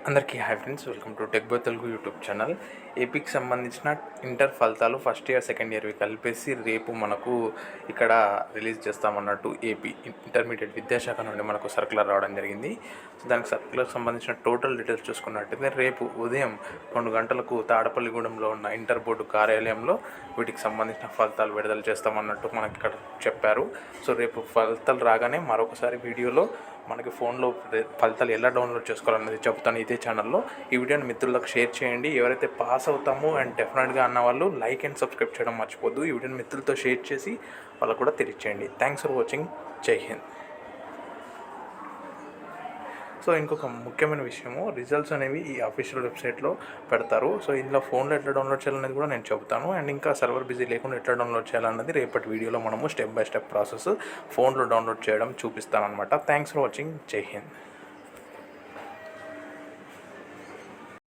అందరికీ hi friends, welcome to tech by Telugu YouTube channel. ఏపీకి సంబంధించిన ఇంటర్ ఫలితాలు ఫస్ట్ ఇయర్ సెకండ్ ఇయర్వి కలిపేసి రేపు మనకు ఇక్కడ రిలీజ్ చేస్తామన్నట్టు ఏపీ ఇంటర్మీడియట్ విద్యాశాఖ నుండి మనకు సర్కులర్ రావడం జరిగింది. సో దానికి సర్కులర్ సంబంధించిన టోటల్ డీటెయిల్స్ చూసుకున్నట్టయితే రేపు ఉదయం 2 గంటలకు తాడపల్లిగూడెంలో ఉన్న ఇంటర్ బోర్డు కార్యాలయంలో వీటికి సంబంధించిన ఫలితాలు విడుదల చేస్తామన్నట్టు మనకి ఇక్కడ చెప్పారు. సో రేపు ఫలితాలు రాగానే మరొకసారి వీడియోలో మనకి ఫోన్లో ఫలితాలు ఎలా డౌన్లోడ్ చేసుకోవాలనేది చెప్తాను ఇదే ఛానల్లో. ఈ వీడియోని మిత్రులకు షేర్ చేయండి. ఎవరైతే పాస్ అవుతామో అండ్ డెఫినెట్గా అన్న వాళ్ళు లైక్ అండ్ సబ్స్క్రైబ్ చేయడం మర్చిపోద్దు. ఈ వీడియోని మిత్రులతో షేర్ చేసి వాళ్ళకు కూడా తెలియచేయండి. Thanks for watching. జై హింద్. సో ఇంకొక ముఖ్యమైన విషయము, రిజల్ట్స్ అనేవి ఈ అఫీషియల్ వెబ్సైట్లో పెడతారు. సో ఇందులో ఫోన్లో ఎట్లా డౌన్లోడ్ చేయాలనేది కూడా నేను చెబుతాను. అండ్ ఇంకా సర్వర్ బిజీ లేకుండా ఎట్లా డౌన్లోడ్ చేయాలన్నది రేపటి వీడియోలో మనము స్టెప్ బై స్టెప్ ప్రాసెస్ ఫోన్లో డౌన్లోడ్ చేయడం చూపిస్తాను అనమాట. Thanks for watching. జై హింద్.